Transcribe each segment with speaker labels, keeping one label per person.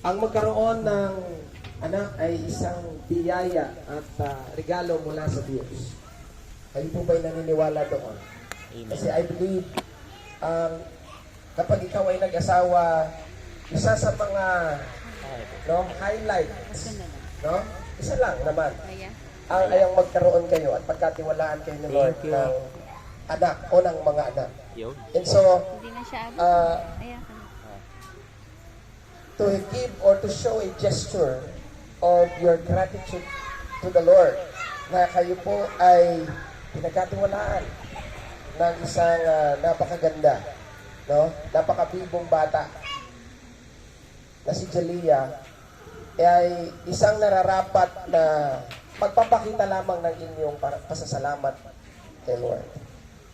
Speaker 1: Ang magkaroon ng anak ay isang biyaya at regalo mula sa Diyos. Kayo po ba'y naniniwala doon?
Speaker 2: Amen.
Speaker 1: Kasi I believe, kapag ikaw ay nag-asawa, isa sa mga highlights, isa lang naman, ay ang magkaroon kayo at pagkatiwalaan kayo ni Lord
Speaker 2: Thank you.
Speaker 1: ng anak o ng mga anak.
Speaker 2: Yun.
Speaker 1: And so, to give or to show a gesture of your gratitude to the Lord na kayo po ay pinagkatiwalaan ng isang napakaganda, napakabibong bata na si Jalea ay isang nararapat na pagpapakita lamang ng inyong pasasalamat kay Lord.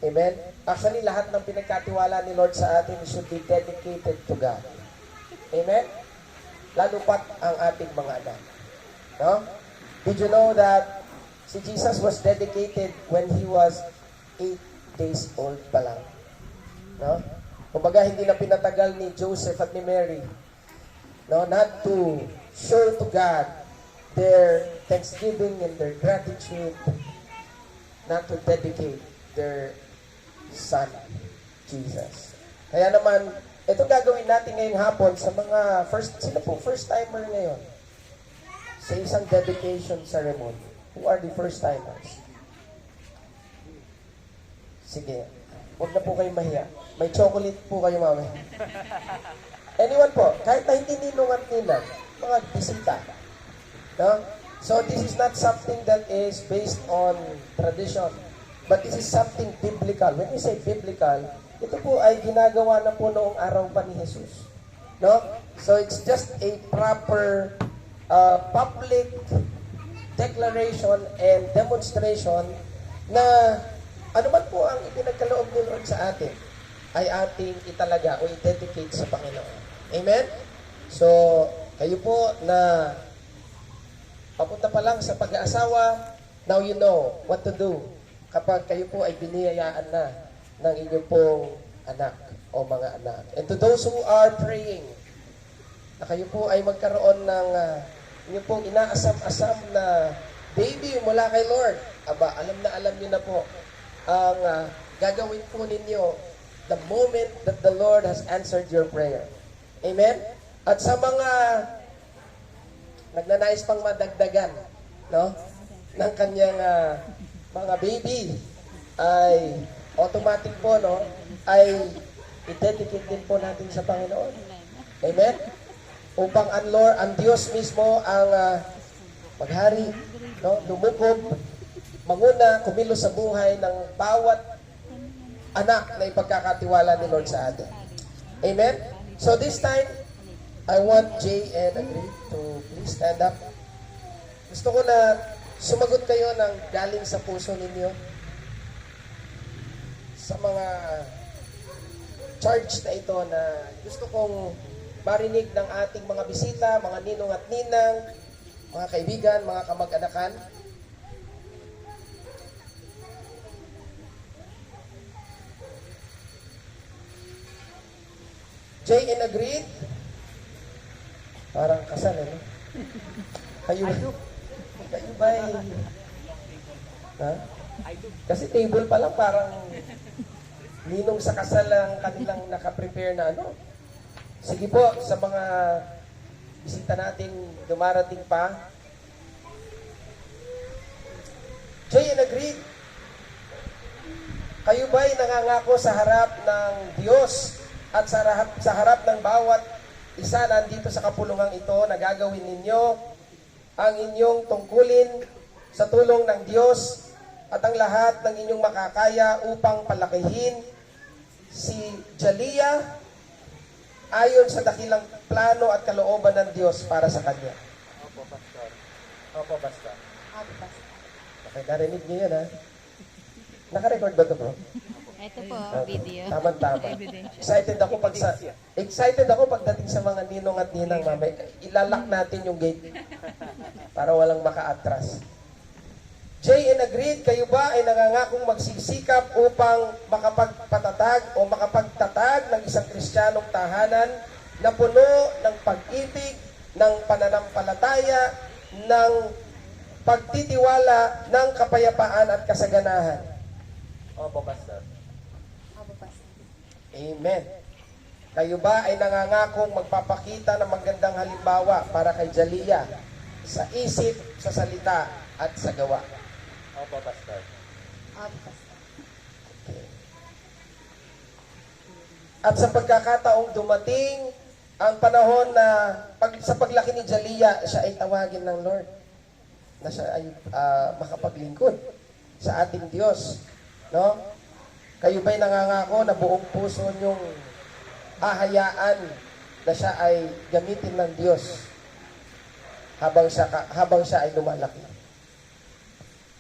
Speaker 1: Amen? Actually, lahat ng pinagkatiwala ni Lord sa atin should be dedicated to God. Amen? Lalo pat ang ating mga anak. No? Did you know that si Jesus was dedicated when he was 8 days old pa lang? No? Kumbaga, hindi na pinatagal ni Joseph at ni Mary, not to show to God their thanksgiving and their gratitude, not to dedicate their son, Jesus. Kaya naman, ito gagawin natin ngayong hapon sa mga first timer ngayon sa isang dedication ceremony. Who are the first timers? Sige, huwag na po kayo mahiya. May chocolate po kayo mamaya. Anyone po, kahit na hindi ninong at ninang, mga bisita. No? So this is not something that is based on tradition, but this is something biblical. When we say biblical, ito po ay ginagawa na po noong araw pa ni Jesus. No? So it's just a proper public declaration and demonstration na ano man po ang ipinagkaloob ni Lord sa atin ay ating italaga o i-dedicate sa Panginoon. Amen? So, kayo po na papunta pa lang sa pag-aasawa, now you know what to do kapag kayo po ay biniyayaan na ng inyong pong anak o mga anak. And to those who are praying, na kayo po ay magkaroon ng inyong pong inaasam-asam na baby mula kay Lord. Aba, alam niyo na po ang gagawin po ninyo the moment that the Lord has answered your prayer. Amen? At sa mga nagnanais pang madagdagan, ng kanyang mga baby, ay automatic po, ay i-dedicate din po natin sa Panginoon. Amen? Upang ang Diyos mismo ang maghari, lumukob, manguna, kumilos sa buhay ng bawat anak na ipagkakatiwala ni Lord sa atin. Amen? So this time, I want Jay and Agreed to please stand up. Gusto ko na sumagot kayo ng galing sa puso ninyo sa mga charge na ito na gusto kong marinig ng ating mga bisita, mga ninong at ninang, mga kaibigan, mga kamag-anakan. Jay and Agreed? Parang kasal, Kayo ba ha? Kasi table pa lang parang ninong sa kasal ang kanilang nakaprepare na Sige po, sa mga bisita nating dumarating pa. Jay and Agreed? Kayo ba'y nangangako sa harap ng Diyos at sa harap ng bawat isa nandito sa kapulungang ito na gagawin ninyo ang inyong tungkulin sa tulong ng Diyos at ang lahat ng inyong makakaya upang palakihin si Jalea ayon sa dakilang plano at kalooban ng Diyos para sa kanya?
Speaker 2: Opo, Pastor.
Speaker 1: Opo, Pastor. Okay, narinig niyo yan, ha? Naka-record ba ito, bro?
Speaker 3: Ito po, video.
Speaker 1: Tama-tama. Excited ako pagdating sa mga ninong at ninang mamaya. Ilalak natin yung gate para walang maka-atras. Jay and Agreed, kayo ba ay nangangakong magsisikap upang makapagpatatag o makapagtatag ng isang Kristiyanong tahanan na puno ng pag-ibig, ng pananampalataya, ng pagtitiwala, ng kapayapaan at kasaganahan. Opo, Pastor. Amen. Kayo ba ay nangangakong magpapakita ng magandang halimbawa para kay Jaliyah sa isip, sa salita, at sa gawa? Opo, Pastor. Okay. At sa pagkakataong dumating ang panahon na sa paglaki ni Jaliyah, siya ay tawagin ng Lord na siya ay makapaglingkod sa ating Diyos. No? Kayo ba'y nangangako na buong puso niyong hahayaan na siya ay gamitin ng Diyos habang siya ay lumalaki?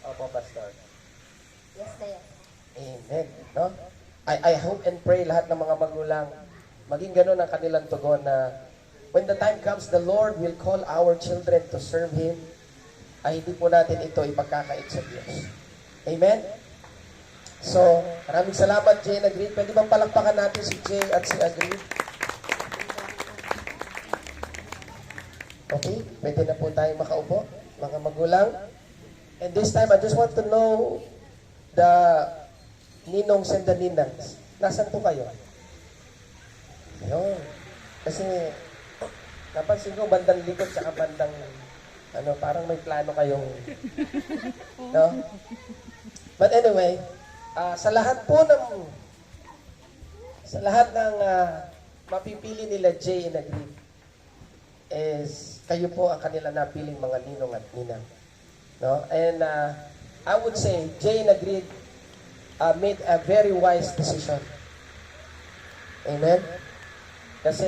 Speaker 1: Opo, Pastor.
Speaker 2: Yes, yes.
Speaker 1: Amen. No? I hope and pray lahat ng mga magulang maging ganun ang kanilang tugon na when the time comes, the Lord will call our children to serve Him, ay hindi po natin ito ipagkakait sa Diyos. Amen? So, maraming salamat, Jay and Agreed. Pwede bang palakpakan natin si Jay at si Agreed? Okay, pwede na po tayo makaupo, mga magulang. And this time, I just want to know the ninongs and the ninangs. Nasaan po kayo? Ayun. Kasi, napansin ko, bandang likod tsaka bandang, parang may plano kayong, no? But anyway, sa lahat ng mapipili nila Jay and Agreed, is kayo po ang kanila napiling mga ninong at ninang. No? And I would say, Jay and Agreed made a very wise decision. Amen? Kasi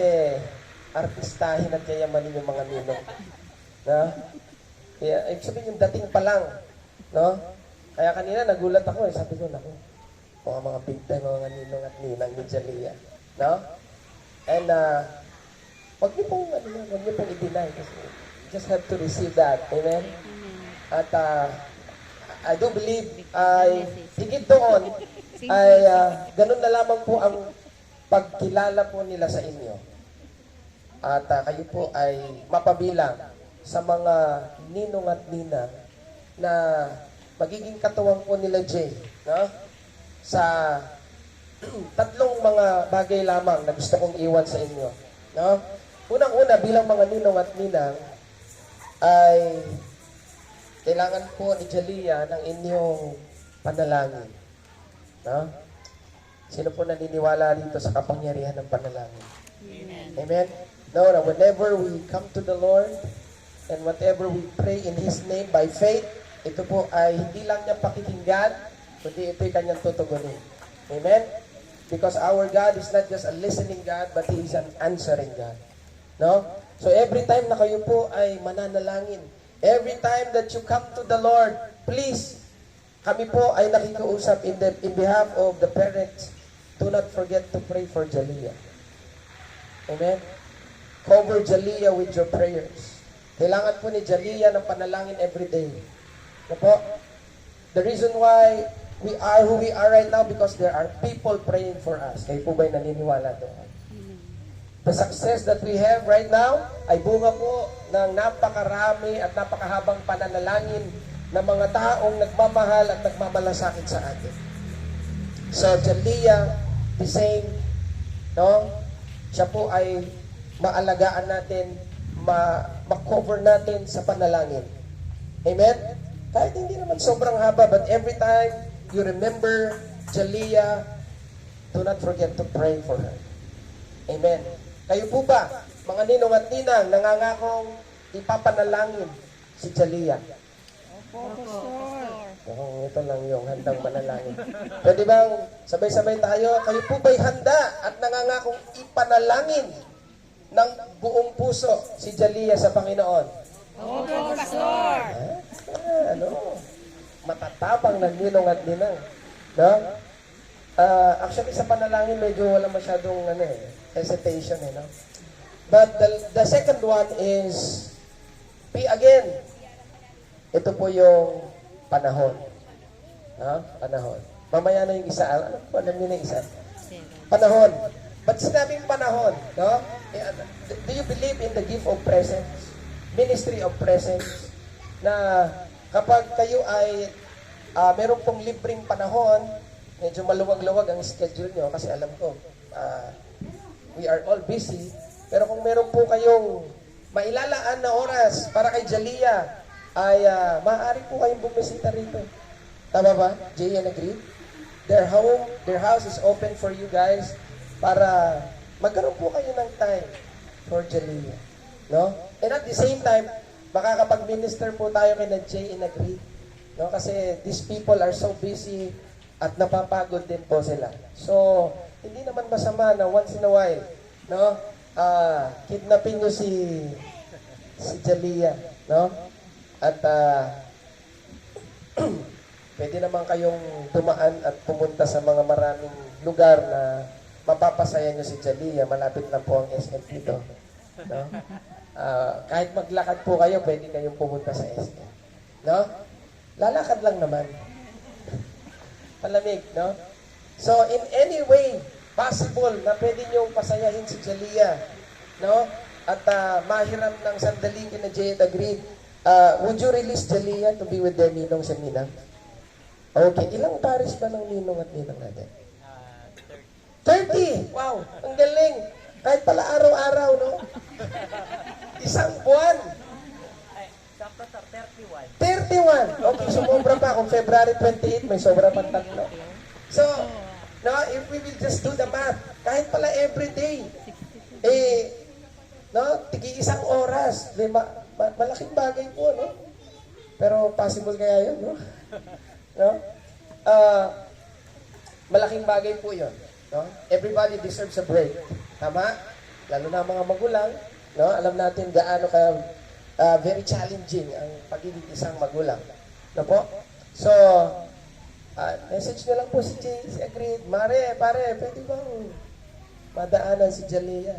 Speaker 1: artistahin at kayamanin yung mga ninong. No? Kaya, sabihin yung dating pa lang. No? Kaya kanina nagulat ako sabi ko, naku, mga big time, mga ninong at ninang ni Jaliyah. No? And, wag niyo pong i-deny kasi you just have to receive that. Amen? At, I do believe, higit doon, ganun na lamang po ang pagkilala po nila sa inyo. At kayo po ay mapabilang sa mga ninong at ninang na magiging katuwang po nila Jay, no? Sa tatlong mga bagay lamang na gusto kong iwan sa inyo, no? Unang-una, bilang mga ninong at ninang, ay kailangan po ni Jaliyah ng inyong panalangin, no? Sino po naniniwala dito sa kapangyarihan ng panalangin?
Speaker 3: Amen.
Speaker 1: Amen? No, na whenever we come to the Lord and whatever we pray in His name by faith, ito po ay hindi lang niya pakikinggan, kundi ito'y kanyang tutugunin. Amen? Because our God is not just a listening God, but He is an answering God. No? So every time na kayo po ay mananalangin, every time that you come to the Lord, please, kami po ay nakikiusap in behalf of the parents, do not forget to pray for Jaliyah. Amen? Cover Jaliyah with your prayers. Kailangan po ni Jaliyah ng panalangin every day. Ano po? The reason why we are who we are right now because there are people praying for us. Kayo po ba'y naniniwala doon? The success that we have right now ay bunga po ng napakarami at napakahabang pananalangin ng mga taong nagmamahal at nagmamalasakit sa atin. So, Jaliyah, the same, no? Siya po ay maalagaan natin, ma-cover natin sa panalangin. Amen? Kahit hindi naman sobrang haba, but every time you remember Jaliyah, do not forget to pray for her. Amen. Kayo po ba, mga ninong at ninang, nangangakong ipapanalangin si Jaliyah? Oh, ito lang yung handang manalangin. Pwede bang sabay-sabay tayo? Kayo po ba'y handa at nangangakong ipanalangin ng buong puso si Jaliyah sa Panginoon?
Speaker 3: Opo, Pastor.
Speaker 1: Matatabang ng ninong at ninang. No? Actually, sa panalangin, medyo wala masyadong hesitation. No? But the second one is, again, ito po yung panahon. Panahon. Mamaya na yung isa. Alam niyo na yung isa? Panahon. Ba't sinabing panahon? No? Do you believe in the gift of presence? Ministry of presence? Na kapag kayo ay meron pong libreng panahon, medyo maluwag-luwag ang schedule nyo kasi alam ko, we are all busy. Pero kung meron po kayong mailalaan na oras para kay Jalea, ay maaari po kayong bumisita rito. Tama ba? Jay and agree? Their house is open for you guys para magkaroon po kayo ng time for Jalea. No? And at the same time, makakapag-minister po tayo kay Jay and agree. No? Kasi these people are so busy at napapagod din po sila. So, hindi naman masama na once in a while, no? Kidnapin nyo si Jalea, no? At pwede naman kayong dumaan at pumunta sa mga maraming lugar na mapapasaya nyo si Jalea. Malapit lang po ang SM dito. No? Kahit maglakad po kayo, pwede kayong pumunta sa SM. No? Lalakad lang naman. Palamig, no? So, in any way possible na pwede nyo pasayahin si Jalea, no? At mahiram ng sandali kina Jay and agree, would you release Jalea to be with their ninong sa Minang? Okay, ilang pares ba ng ninong at ninang natin? 30! Wow, ang galing! Kahit pala araw-araw, no? Isang buwan! 31! Okay, sumobra pa. Kung February 28, may sobra pang tatlo. So, no, if we will just do the math, kahit pala every day, no, tigi isang oras, malaking bagay po, no? Pero possible kaya yun, no? No? Malaking bagay po yun. No? Everybody deserves a break. Tama? Lalo na mga magulang, no? Alam natin gaano ka very challenging ang pagiging isang magulang. No po? So, message na lang po si Jay, si Agreed. Mare, pare, pwede bang madaanan si Jalea?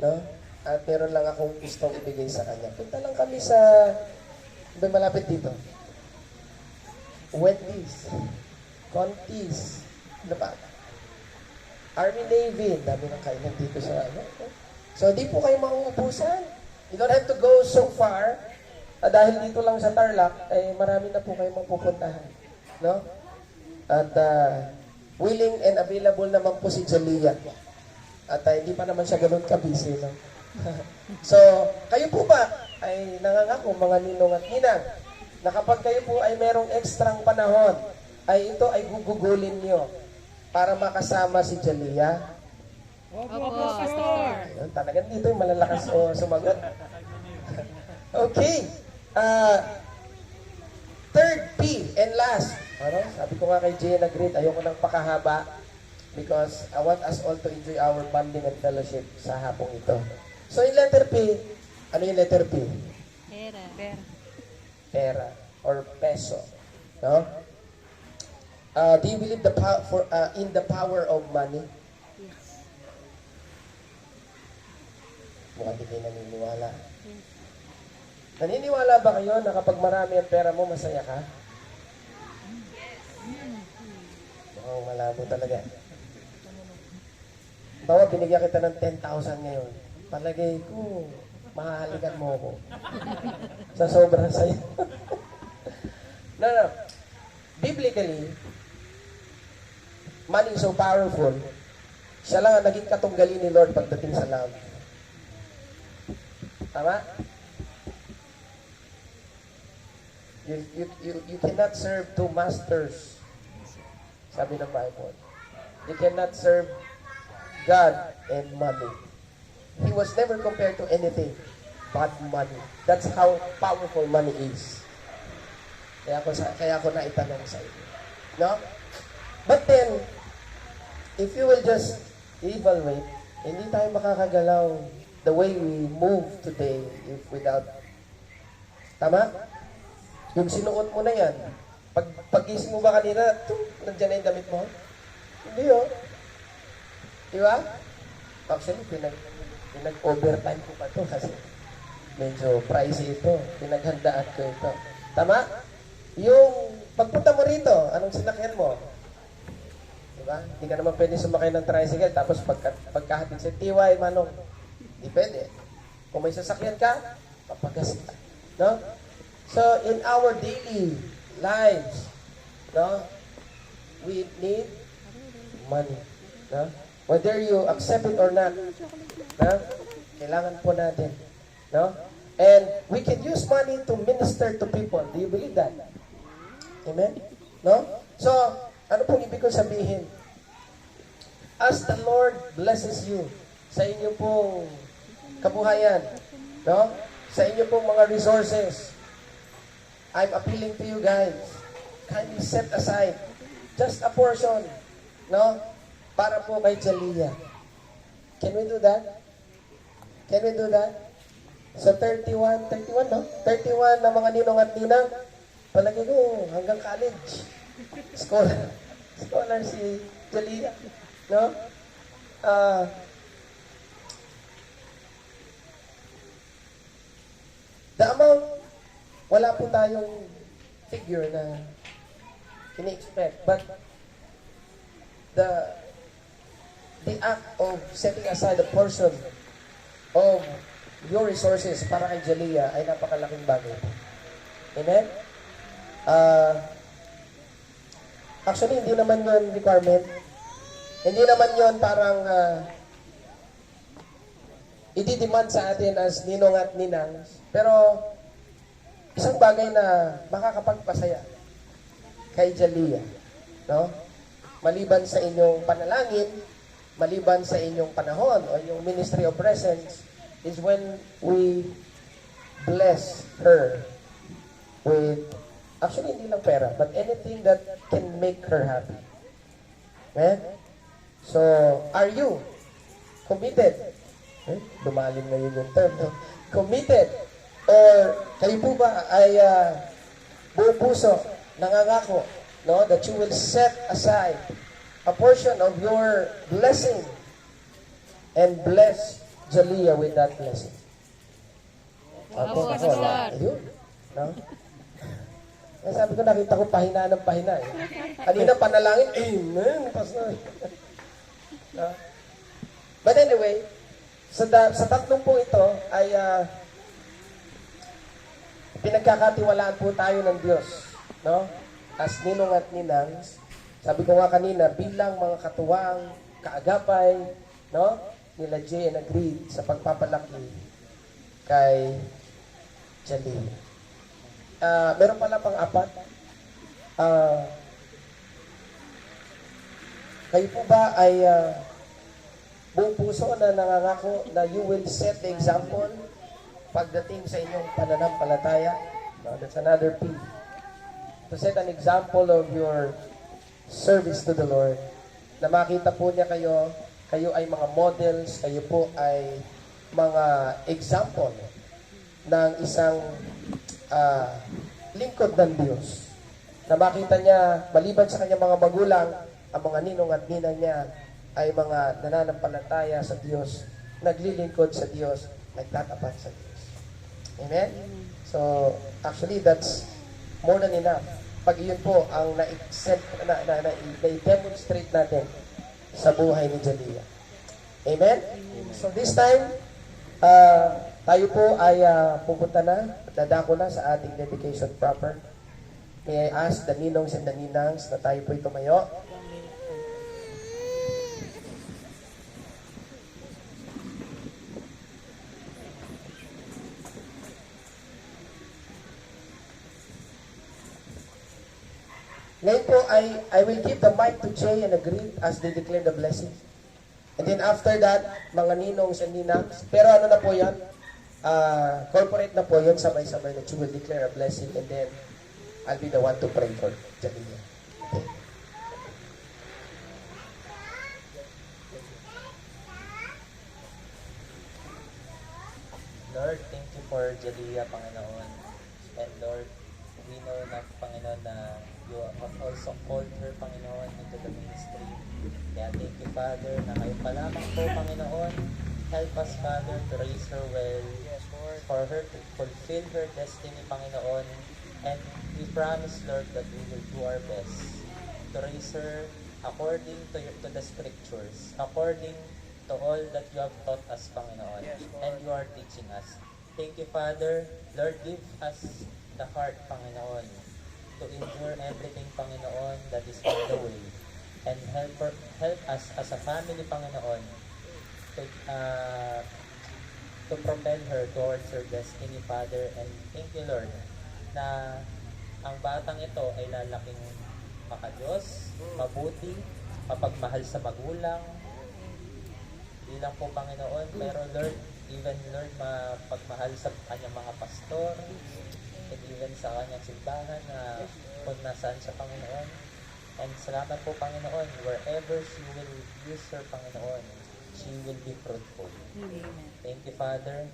Speaker 1: No? At meron lang akong gustong ibigay sa kanya. Punta lang kami sa, malapit dito. Wendy's, Contis, ano pa? Army Navy, dami ng kainan dito sa ano. So, di po kayo mauubusan. You don't have to go so far. Dahil dito lang sa Tarlac, marami na po kayo mapupuntahan. No? At willing and available naman po si Jalea. At hindi pa naman siya ganun ka-busy. No? So, kayo po ba ay nangangako mga ninong at ninang na kapag kayo po ay merong ekstrang panahon, ay ito ay gugugulin nyo para makasama si Jalea?
Speaker 3: Opo, Pastor.
Speaker 1: Ayun, talagang dito yung malalakas o sumagot. Okay. Third P and last. Ano? Sabi ko nga kay Jay na great, ayoko nang pakahaba because I want us all to enjoy our bonding and fellowship sa hapong ito. So in letter P, ano yung letter P?
Speaker 3: Pera.
Speaker 1: Pera or peso. No? Do you believe in the power of money? Mukhang di kayo naniniwala. Naniniwala ba kayo na kapag marami ang pera mo, masaya ka? Mukhang malabo talaga. Bawa, binigyan kita ng 10,000 ngayon. Palagay ko, mahahalikan mo ako. Sa sobrang saya. No. Biblically, money is so powerful. Siya lang ang naging katunggali ni Lord pagdating sa love. Tama? You cannot serve two masters. Sabi ng Bible. You cannot serve God and money. He was never compared to anything but money. That's how powerful money is. Kaya ako na itanong sa inyo. No? But then, if you will just evaluate, hindi tayo makakagalaw the way we move today if without. Tama? Yung sinuot mo na yan, pag-gising mo ba kanina, nandiyan na yung damit mo? Hindi oh. Di ba? Actually, pinag-overtime ko pa to kasi medyo pricey ito. Pinaghandaan ko ito. Tama? Yung pagpunta mo rito, anong sinakyan mo? Diba? Hindi ka naman pwede sumakay ng tricycle tapos pagkahatid sa TY, manong. Hindi pwede. Kung may sasakyan ka, papagas ka. No? So, in our daily lives, no, we need money. No? Whether you accept it or not, no, kailangan po natin. No? And we can use money to minister to people. Do you believe that? Amen? No? So, ano pong ibig ko sabihin? As the Lord blesses you sa inyo pong kabuhayan, no? Sa inyo pong mga resources, I'm appealing to you guys, kindly set aside just a portion, no? Para po kay Jaliyah. Can we do that? Can we do that? So 31, no? 31 na mga ninong at ninang, palagi ko hanggang college. Scholar si Jaliyah, no? The amount, wala po tayong figure na ini-expect, but the act of setting aside a portion of your resources para kay Jaliyah ay napakalaking bagay. Amen? Actually, hindi naman yun requirement. Hindi naman yun parang i-demand sa atin as ninong at ninang. Pero, isang bagay na makakapagpasaya kay Jaliyah. No? Maliban sa inyong panalangin, maliban sa inyong panahon o yung ministry of presence, is when we bless her with, actually hindi lang pera, but anything that can make her happy. Amen? So, are you committed? Lumalim na yun yung term. No? Committed? Or kayo po ba ay buong puso, nangangako, no, that you will set aside a portion of your blessing and bless Jaliyah with that blessing?
Speaker 3: Opo, Pastor.
Speaker 1: Ayun. No? Kaya sabi ko, nakita ko pahina ng pahina. Kanina panalangin, amen, Pastor. No? But anyway, sa tatlong po ito ay pinagkakatiwalaan po tayo ng Diyos. No? As ninong at ninang, sabi ko nga kanina, bilang mga katuwang, kaagapay, no? Nila Jay and agreed sa pagpapalaki kay Jaliyah. Meron pala pang apat. Kayo po ba ay buong puso na nangangako na you will set the example pagdating sa inyong pananampalataya? No, that's another P. To set an example of your service to the Lord. Na makita po niya kayo ay mga models, kayo po ay mga example ng isang lingkod ng Diyos. Na makita niya, maliban sa kanyang mga magulang, ang mga ninong at ninang niya ay mga nananampalataya sa Diyos, naglilingkod sa Diyos, nagtatapat sa Diyos. Amen? So, actually, that's more than enough. Pag iyon po ang na-demonstrate natin sa buhay ni Jaliyah. Amen? So, this time, tayo po ay pupunta na, dadako na sa ating dedication proper. May I ask the ninongs and the ninangs na tayo po tumayo. Ngayon po, I will give the mic to Jay and Agreed as they declare the blessing. And then after that, mga ninongs and ninangs. Pero ano na po yan? Corporate na po yun, sabay-sabay that you will declare a blessing and then I'll be the one to pray for Jaliyah. Okay.
Speaker 4: Lord, thank you for Jaliyah, Panginoon. And Lord, we know na, Panginoon, na you have also called her, Panginoon, into the ministry. Kaya thank you, Father, na kayo pa lamang po, Panginoon. Help us, Father, to raise her well, for her to fulfill her destiny, Panginoon. And we promise, Lord, that we will do our best to raise her according to the scriptures, according to all that you have taught us, Panginoon, and you are teaching us. Thank you, Father. Lord, give us the heart, Panginoon, to endure everything, Panginoon, that is on the way. And help us as a family, Panginoon, to propel her towards her destiny, Father. And thank you, Lord, na ang batang ito ay lalaking makadiyos, mabuti, mapagmahal sa magulang, di lang po Panginoon, pero Lord, even Lord, mapagmahal sa kanyang mga pastor, and even sa kanyang simbahan na kung nasaan siya, Panginoon. And salamat po, Panginoon, wherever she will use her, Panginoon, she will be fruitful. Thank you, Father.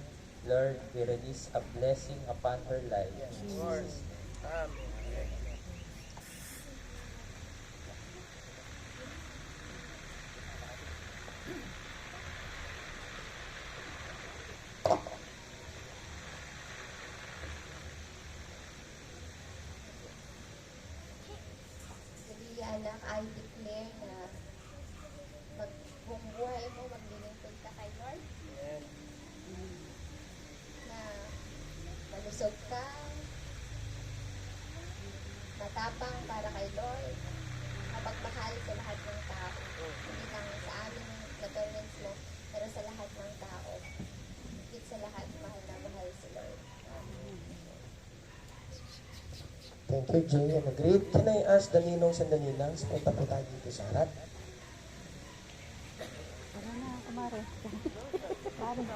Speaker 4: Lord, we release a blessing upon her life. In Jesus' name.
Speaker 2: Jadi anak, I declare na buong buhay mo maglilingkod ka kay Lord. Na malusog ka, matapang para kay Lord, mapagmahal sa lahat ng tao. Hindi lang sa amin na parents mo, pero sa lahat ng tao. Higit sa lahat, mahal na mahal si Lord.
Speaker 1: Thank you, Jay. And agreed. Can I ask the ninongs and the ninangs? Punta po tayo dito sa harap.
Speaker 3: Ano na, kumare? Kumare.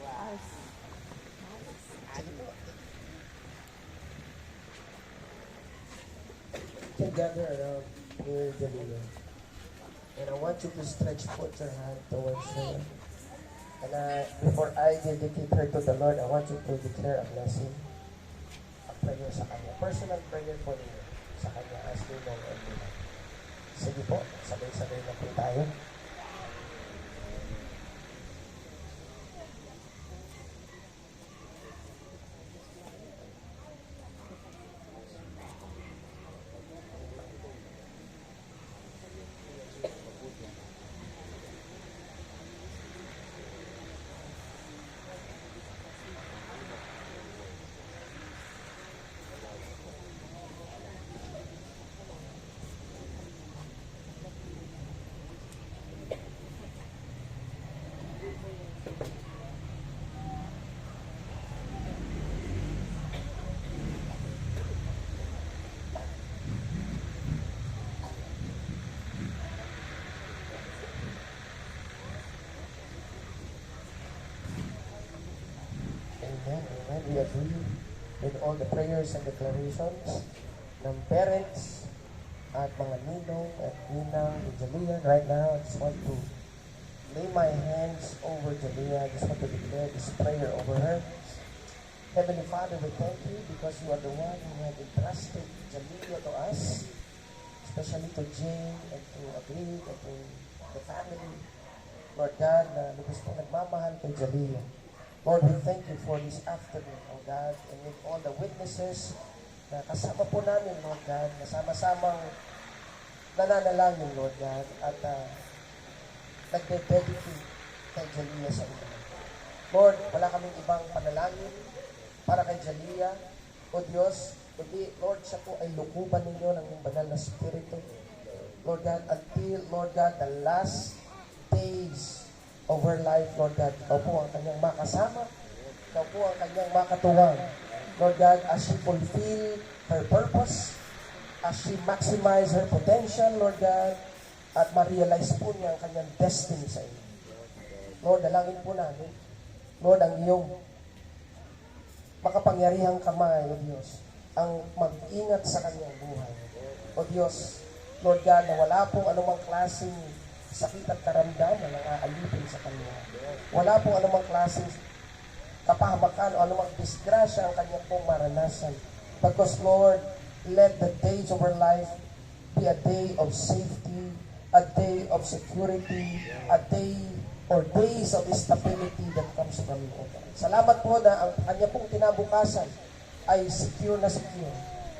Speaker 3: Ars.
Speaker 1: You can gather around near the Lord. And I want you to stretch forth your hand towards her. And before I dedicate her to the Lord, I want you to declare a blessing. A prayer sa kanya. Personal prayer po niyo sa kanya as you know and you know. Sige po, sabay-sabay na po tayo. Amen, amen. We agree with all the prayers and declarations ng parents at mga ninong at ninang ni Jalea. Right now, I just want to lay my hands over Jalea. I just want to declare this prayer over her. Heavenly Father, we thank you because you are the one who had entrusted Jalea to us, especially to Jane and to Agreed and to the family. Lord God, na lubos po nagmamahal kay Jalea. Lord, we thank you for this afternoon, oh God, and with all the witnesses na kasama po namin, Lord God, na sama-samang nananalangin, Lord God, at nagde-dedicate kay Jalea sa iyo. Lord, wala kaming ibang panalangin para kay Jalea, O Diyos, kundi, Lord, siya po ay lukuban ninyo ng iyong banal na Espiritu. Lord God, until, Lord God, the last days of her life, Lord God. Ikaw po ang kanyang makasama. Ikaw po ang kanyang makatuwang. Lord God, as she fulfill her purpose, as she maximize her potential, Lord God, at ma-realize po niya ang kanyang destiny sa iyo. Lord, dalangin po namin, Lord, ang iyong makapangyarihang kamay, O Diyos, ang mag-ingat sa kanyang buhay. O Diyos, Lord God, na wala pong anumang klaseng sakit at karamdaman ang aalipin sa kanya. Wala pong anumang klaseng kapahamakan o anumang disgrasya ang kanya pong maranasan. Because Lord, let the days of her life be a day of safety, a day of security, a day or days of stability that comes from you. Salamat po na ang kanya pong kinabukasan ay secure na secure.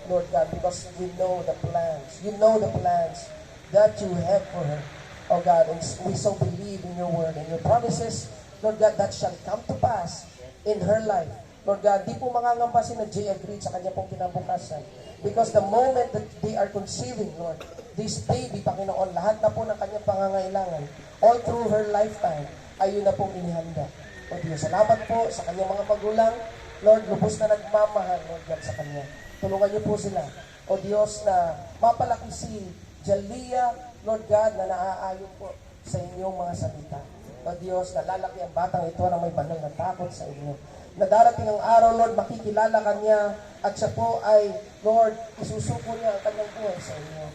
Speaker 1: Lord God, because we know the plans. You know the plans that you have for her. Oh God, and we so believe in your word and your promises, Lord God, that shall come to pass in her life. Lord God, di po mangangamba si na J. Agreed sa kanya pong kinabukasan. Because the moment that they are conceiving, Lord, this baby, Panginoon, lahat na po ng kanyang pangangailangan, all through her lifetime, ay yun na pong inihanda. O Diyos, salamat po sa kanyang mga magulang. Lord, lubos na nagmamahal, Lord God, sa kanya. Tulungan niyo po sila. O Diyos, na mapalaki si Jalia, Lord God, na naaayon po sa inyong mga salita. O Diyos, na lalaki ang batang ito na may banal na takot sa inyo. Na darating ang araw, Lord, makikilala ka niya at siya po ay, Lord, isusuko niya ang kanyang buhay sa inyo.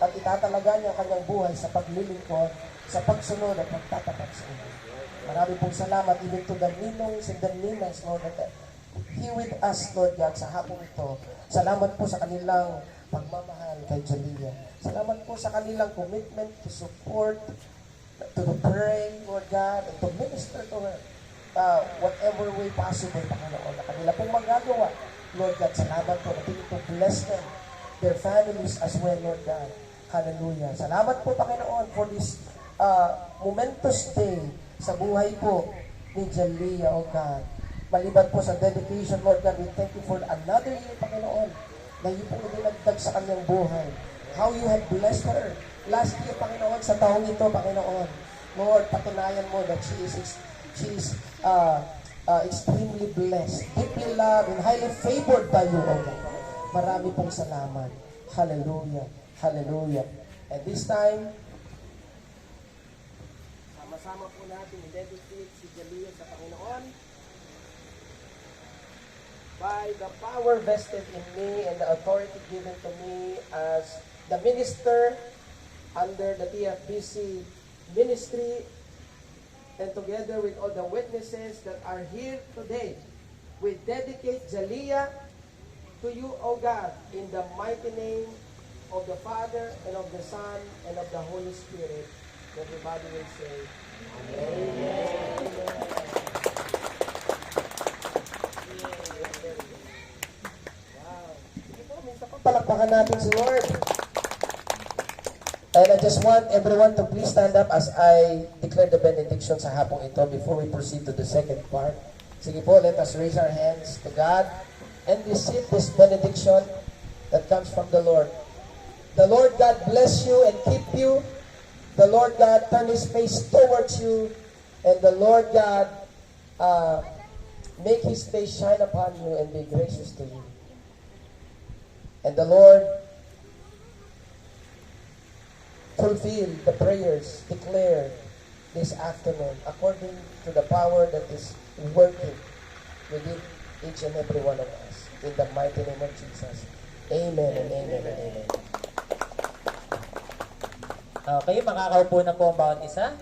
Speaker 1: At itatalaga niya ang kanyang buhay sa paglilingkod, sa pagsunod at pagtatapat sa inyo. Marami pong salamat even to the ninongs and the ninangs, Lord, that here with us, Lord God, sa hapong ito. Salamat po sa kanilang pagmamahal kay Jalia. Salamat po sa kanilang commitment to support, to pray, Lord God, and to minister to her. Whatever way possible, Panginoon, na kanila pong magagawa. Lord God, salamat po na to bless them, their families as well, Lord God. Hallelujah. Salamat po, Panginoon, for this momentous day sa buhay po ni Jalia, O God. Maliban po sa dedication, Lord God, we thank you for another year, Panginoon, na iyo po inilagdag sa kanyang buhay. How you have blessed her. Last year, Panginoon, sa taong ito, Panginoon, Lord, patunayan mo that she is extremely blessed, deeply loved, and highly favored by you, O God. Marami pong salamat. Hallelujah. Hallelujah. And this time, sama-sama po natin i-dedicate si Jalia sa Panginoon by the power vested in me and the authority given to me as the minister under the TFBC ministry, and together with all the witnesses that are here today, we dedicate Jalia to you, O God, in the mighty name of the Father, and of the Son, and of the Holy Spirit. Everybody will say, Amen. Wow. Sige po, minsan pa palakpakan natin si Lord. And I just want everyone to please stand up as I declare the benediction sa hapong ito before we proceed to the second part. Sige po, let us raise our hands to God and receive this benediction that comes from the Lord. The Lord God bless you and keep you. The Lord God turn His face towards you. And the Lord God make His face shine upon you and be gracious to you. And the Lord fulfill the prayers declared this afternoon according to the power that is working within each and every one of us. In the mighty name of Jesus. Amen and amen and amen.
Speaker 4: Okay, makakaupo na po ang bawat isa.